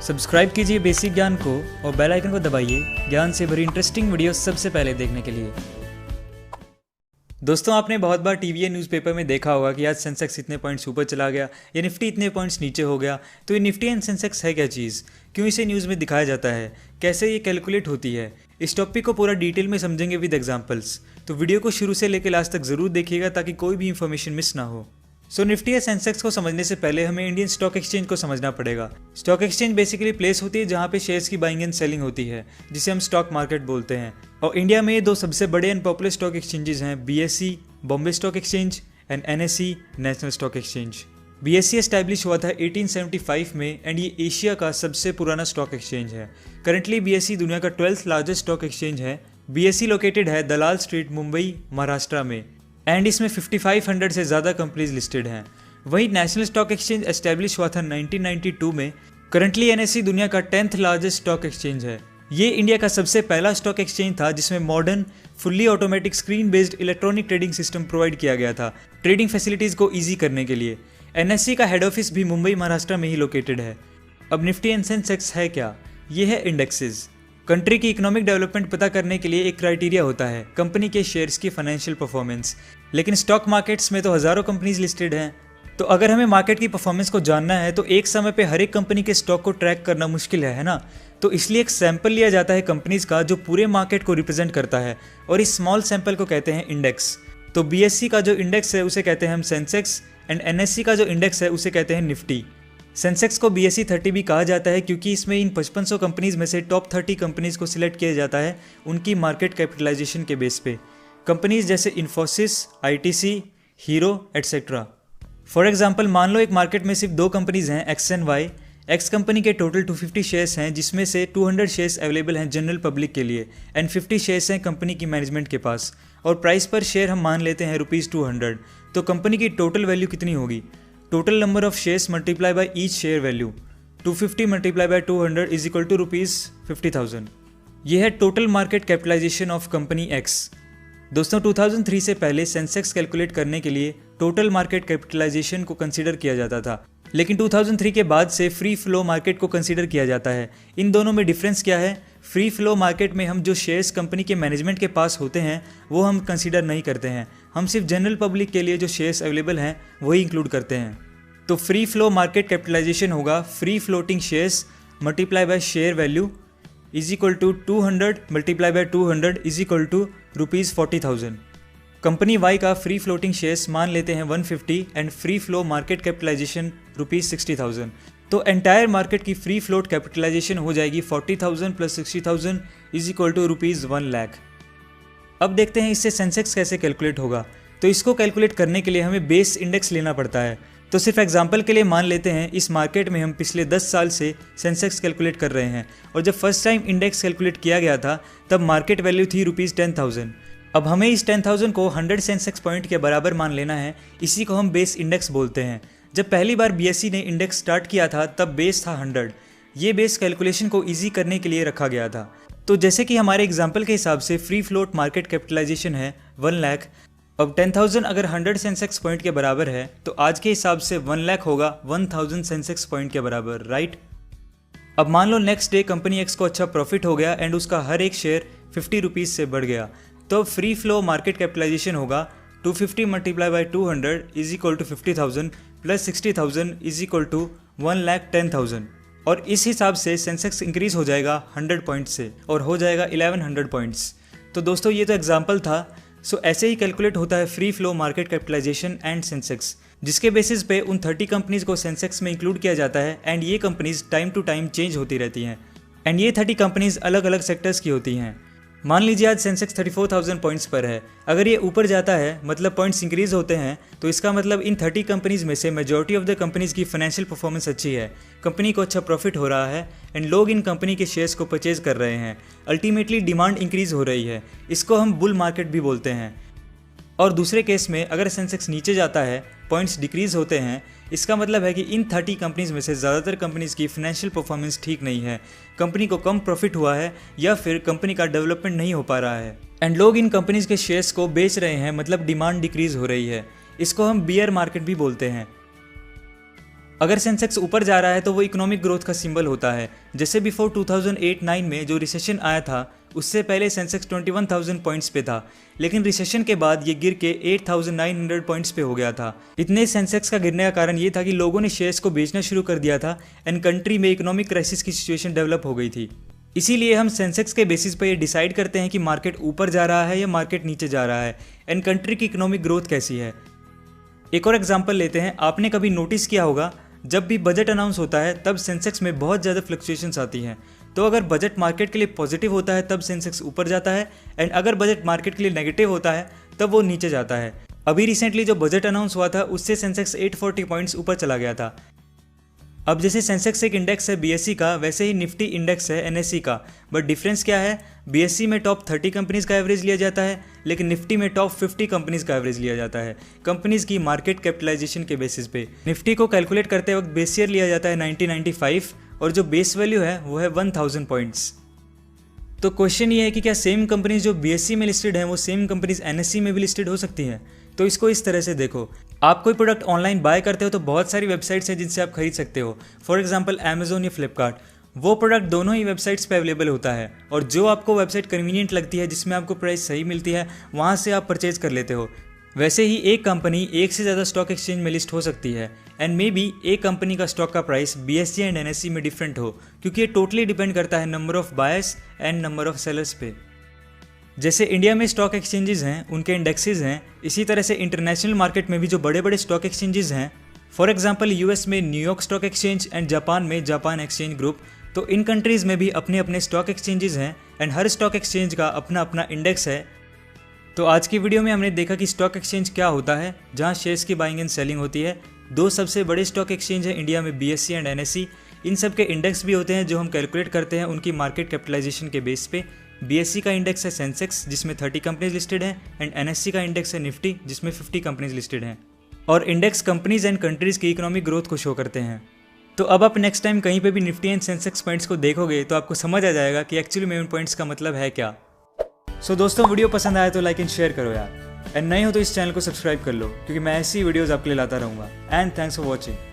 Subscribe कीजिए basic ज्ञान को और बेल आइकन को दबाइए ज्ञान से भरी इंटरेस्टिंग वीडियो सबसे पहले देखने के लिए। दोस्तों, आपने बहुत बार टीवी या न्यूज़पेपर में देखा होगा कि आज सेंसेक्स इतने पॉइंट्स ऊपर चला गया या निफ्टी इतने पॉइंट्स नीचे हो गया। तो ये निफ्टी एंड सेंसेक्स है क्या चीज़, क्यों इसे न्यूज़ में दिखाया जाता है, कैसे ये कैलकुलेट होती है, इस टॉपिक को पूरा डिटेल में समझेंगे विद एग्जांपल्स। तो वीडियो को शुरू से लेकर लास्ट तक ज़रूर देखिएगा ताकि कोई भी इंफॉर्मेशन मिस ना हो। सो निफ्टी या सेंसेक्स को समझने से पहले हमें इंडियन स्टॉक एक्सचेंज को समझना पड़ेगा। स्टॉक एक्सचेंज बेसिकली प्लेस होती है जहाँ पे शेयर्स की बाइंग एंड सेलिंग होती है, जिसे हम स्टॉक मार्केट बोलते हैं। और इंडिया में ये दो सबसे बड़े एंड पॉपुलर स्टॉक एक्सचेंजेस हैं, BSE Bombay stock exchange and NSE national stock exchange. BSE establish हुआ था 1875 में एंड ये एशिया का सबसे पुराना स्टॉक एक्सचेंज है। करंटली बीएसई दुनिया का 12th लार्जेस्ट स्टॉक एक्सचेंज है। बीएसई लोकेटेड है दलाल स्ट्रीट, मुंबई, महाराष्ट्र में, एंड इसमें 5500 से ज़्यादा कंपनीज लिस्टेड हैं। वहीं नेशनल स्टॉक एक्सचेंज एस्टैब्लिश हुआ था 1992 में। करंटली एनएसई दुनिया का 10th लार्जेस्ट स्टॉक एक्सचेंज है। ये इंडिया का सबसे पहला स्टॉक एक्सचेंज था जिसमें modern fully automatic screen based electronic trading system provide किया गया था ट्रेडिंग फैसिलिटीज़ को ईजी करने के लिए। एनएसई का हेड ऑफिस भी मुंबई, महाराष्ट्र में ही लोकेटेड है। अब निफ्टी एंड सेंसेक्स है क्या? ये है इंडेक्सेस। कंट्री की इकोनॉमिक डेवलपमेंट पता करने के लिए एक क्राइटेरिया होता है कंपनी के शेयर्स की फाइनेंशियल परफॉर्मेंस। लेकिन स्टॉक मार्केट्स में तो हज़ारों कंपनीज लिस्टेड हैं, तो अगर हमें मार्केट की परफॉर्मेंस को जानना है तो एक समय पे हर एक कंपनी के स्टॉक को ट्रैक करना मुश्किल है ना। तो इसलिए एक सैंपल लिया जाता है कंपनीज का जो पूरे मार्केट को रिप्रेजेंट करता है, और इस स्मॉल सैंपल को कहते हैं इंडेक्स। तो बीएसई का जो इंडेक्स है उसे कहते हैं हम सेंसेक्स, एंड एनएसई का जो इंडेक्स है उसे कहते हैं निफ्टी। सेंसेक्स को BSE 30 भी कहा जाता है क्योंकि इसमें इन 5500 कंपनीज में से टॉप 30 कंपनीज को सिलेक्ट किया जाता है उनकी मार्केट कैपिटलाइजेशन के बेस पे। कंपनीज जैसे Infosys, ITC, Hero etcetera. For example, मान लो एक मार्केट में सिर्फ दो कंपनीज हैं, X and Y. X company के टोटल 250 शेयर्स हैं जिसमें से 200 शेयर्स अवेलेबल हैं जनरल पब्लिक के लिए एंड 50 शेयर्स हैं कंपनी की मैनेजमेंट के पास, और प्राइस पर शेयर हम मान लेते हैं ₹200। तो कंपनी की टोटल वैल्यू कितनी होगी? Total number of shares multiply by each share value, 250 multiply by 200 is equal to ₹50,000। यह है total market capitalization of company X. दोस्तों, 2003 से पहले सेंसेक्स कैलकुलेट करने के लिए टोटल मार्केट कैपिटलाइजेशन को कंसीडर किया जाता था, लेकिन 2003 के बाद से फ्री फ्लो मार्केट को कंसीडर किया जाता है। इन दोनों में डिफरेंस क्या है? फ्री फ्लो मार्केट में हम जो शेयर्स कंपनी के मैनेजमेंट के पास होते हैं वो हम कंसीडर नहीं करते हैं, हम सिर्फ जनरल पब्लिक के लिए जो शेयर्स अवेलेबल हैं वही इंक्लूड करते हैं। तो फ्री फ्लो मार्केट कैपिटलाइजेशन होगा free floating shares multiply by share value is equal to 200 multiply by 200 is equal to ₹40,000। Company Y का फ्री फ्लोटिंग शेयर्स मान लेते हैं 150 and free flow market capitalization ₹60,000। तो एंटायर मार्केट की free float capitalization हो जाएगी 40,000 plus 60,000 is equal to ₹1 lakh. अब देखते हैं इससे सेंसेक्स कैसे कैलकुलेट होगा। तो इसको कैलकुलेट करने के लिए हमें बेस इंडेक्स लेना पड़ता है। तो सिर्फ एग्जांपल के लिए मान लेते हैं इस मार्केट में हम पिछले 10 साल से सेंसेक्स कैलकुलेट कर रहे हैं, और जब फर्स्ट टाइम इंडेक्स कैलकुलेट किया गया था तब मार्केट वैल्यू थी ₹10,000। अब हमें इस 10,000 को 100 सेंसेक्स पॉइंट के बराबर मान लेना है, इसी को हम बेस इंडेक्स बोलते हैं। जब पहली बार BSE ने इंडेक्स स्टार्ट किया था तब बेस था 100। ये बेस कैलकुलेशन को ईजी करने के लिए रखा गया था। तो जैसे कि हमारे एग्जाम्पल के हिसाब से फ्री फ्लोट मार्केट कैपिटलाइजेशन है 1 लाख। अब 10,000 अगर 100 सेंसेक्स पॉइंट के बराबर है तो आज के हिसाब से 1 लाख होगा 1000 सेंसेक्स पॉइंट के बराबर, राइट। अब मान लो नेक्स्ट डे कंपनी एक्स को अच्छा प्रॉफिट हो गया एंड उसका हर एक शेयर ₹50 से बढ़ गया, तो अब फ्री फ्लो मार्केट कैपिटलाइजेशन होगा 250 multiply by 200 is equal to 50,000 plus 60,000 is equal to 1,10,000। और इस हिसाब से सेंसेक्स इंक्रीज हो जाएगा 100 पॉइंट से और हो जाएगा 1100 पॉइंट्स। तो दोस्तों, ये तो एग्जाम्पल था। सो ऐसे ही कैलकुलेट होता है free flow market capitalization and Sensex, जिसके बेसिस पे उन 30 कंपनीज को सेंसेक्स में इंक्लूड किया जाता है एंड ये companies time to time change होती रहती हैं, एंड ये 30 कंपनीज अलग अलग सेक्टर्स की होती हैं। मान लीजिए आज सेंसेक्स 34,000 पॉइंट्स पर है। अगर ये ऊपर जाता है, मतलब पॉइंट्स इंक्रीज होते हैं, तो इसका मतलब इन 30 कंपनीज में से मेजॉरिटी ऑफ द कंपनीज की फाइनेंशियल परफॉर्मेंस अच्छी है, कंपनी को अच्छा प्रॉफिट हो रहा है एंड लोग इन कंपनी के शेयर्स को परचेज कर रहे हैं। अल्टीमेटली डिमांड इंक्रीज हो रही है, इसको हम बुल मार्केट भी बोलते हैं। और दूसरे केस में अगर सेंसेक्स नीचे जाता है, पॉइंट्स डिक्रीज होते हैं, इसका मतलब है कि इन 30 कंपनीज में से ज़्यादातर कंपनीज की फाइनेंशियल परफॉर्मेंस ठीक नहीं है, कंपनी को कम प्रॉफिट हुआ है या फिर कंपनी का डेवलपमेंट नहीं हो पा रहा है एंड लोग इन कंपनीज के शेयर्स को बेच रहे हैं, मतलब डिमांड डिक्रीज हो रही है। इसको हम बियर मार्केट भी बोलते हैं। अगर सेंसेक्स ऊपर जा रहा है तो वो इकोनॉमिक ग्रोथ का सिंबल होता है। जैसे बिफोर 2008-9 में जो रिसेशन आया था उससे पहले सेंसेक्स 21,000 पॉइंट्स पे था, लेकिन रिसेशन के बाद ये गिर के 8,900 पॉइंट्स पे हो गया था। इतने सेंसेक्स का गिरने का कारण ये था कि लोगों ने शेयर्स को बेचना शुरू कर दिया था एंड कंट्री में इकोनॉमिक क्राइसिस की सिचुएशन डेवलप हो गई थी। इसीलिए हम सेंसेक्स के बेसिस पर ये डिसाइड करते हैं कि मार्केट ऊपर जा रहा है या मार्केट नीचे जा रहा है एंड कंट्री की इकोनॉमिक ग्रोथ कैसी है। एक और एग्जांपल लेते हैं। आपने कभी नोटिस किया होगा जब भी बजट अनाउंस होता है तब सेंसेक्स में बहुत ज़्यादा फ्लक्चुएशंस आती हैं। तो अगर बजट मार्केट के लिए पॉजिटिव होता है तब सेंसेक्स ऊपर जाता है एंड अगर बजट मार्केट के लिए नेगेटिव होता है तब वो नीचे जाता है। अभी रिसेंटली जो बजट अनाउंस हुआ था उससे सेंसेक्स 840 पॉइंट्स ऊपर चला गया था। अब जैसे सेंसेक्स एक इंडेक्स है बीएसई का, वैसे ही निफ्टी इंडेक्स है एनएसई का। बट डिफरेंस क्या है, बीएसई में टॉप 30 कंपनीज का एवरेज लिया जाता है लेकिन निफ्टी में टॉप 50 कंपनीज का एवरेज लिया जाता है कंपनीज की मार्केट कैपिटलाइजेशन के बेसिस पे। निफ्टी को कैलकुलेट करते वक्त बेस ईयर लिया जाता है 1995 और जो बेस वैल्यू है वो है 1000 पॉइंट्स। तो क्वेश्चन ये है कि क्या सेम कंपनीज जो बीएसई में लिस्टेड हैं वो सेम कंपनीज एनएसई में भी लिस्टेड हो सकती हैं। तो इसको इस तरह से देखो, आप कोई प्रोडक्ट ऑनलाइन बाय करते हो तो बहुत सारी वेबसाइट्स हैं जिनसे आप खरीद सकते हो। फॉर एग्जांपल अमेजोन या फ्लिपकार्ट। वो प्रोडक्ट दोनों ही वेबसाइट्स पे अवेलेबल होता है और जो आपको वेबसाइट कन्वीनियंट लगती है, जिसमें आपको प्राइस सही मिलती है, वहाँ से आप परचेज कर लेते हो। वैसे ही एक कंपनी एक से ज़्यादा स्टॉक एक्सचेंज में लिस्ट हो सकती है एंड मे बी एक कंपनी का स्टॉक का प्राइस बीएसई एंड एनएसई में डिफरेंट हो, क्योंकि ये टोटली डिपेंड करता है number of buyers and number of sellers पे। जैसे इंडिया में स्टॉक एक्सचेंजेस हैं, उनके इंडेक्सेस हैं, इसी तरह से इंटरनेशनल मार्केट में भी जो बड़े बड़े स्टॉक एक्सचेंजेस हैं, फॉर एग्जांपल यूएस में New York stock exchange and Japan में जापान एक्सचेंज ग्रुप, तो इन कंट्रीज़ में भी अपने अपने स्टॉक एक्सचेंजेस हैं एंड हर स्टॉक एक्सचेंज का अपना अपना इंडेक्स है। तो आज की वीडियो में हमने देखा कि स्टॉक एक्सचेंज क्या होता है, जहाँ शेयर्स की बाइंग एंड सेलिंग होती है। दो सबसे बड़े स्टॉक एक्सचेंज हैं इंडिया में, बीएसई एंड एनएसई। इन सब के इंडेक्स भी होते हैं जो हम कैलकुलेट करते हैं उनकी मार्केट कैपिटलाइजेशन के बेस पे। बीएसई का इंडेक्स है सेंसेक्स जिसमें 30 कंपनीज लिस्टेड हैं एंड एनएसई का इंडेक्स है निफ्टी जिसमें 50 कंपनीज लिस्टेड हैं। और इंडेक्स कंपनीज एंड कंट्रीज की इकोनॉमिक ग्रोथ को शो करते हैं। तो अब आप नेक्स्ट टाइम कहीं पे भी निफ्टी एंड सेंसेक्स पॉइंट्स को देखोगे तो आपको समझ आ जाएगा कि एक्चुअली में उन पॉइंट्स का मतलब है क्या। सो दोस्तों, वीडियो पसंद आया तो लाइक एंड शेयर करो यार, एंड नए हो तो इस चैनल को सब्सक्राइब कर लो क्योंकि मैं ऐसी वीडियोज़ आपके लिए लाता रहूँगा। And thanks for watching.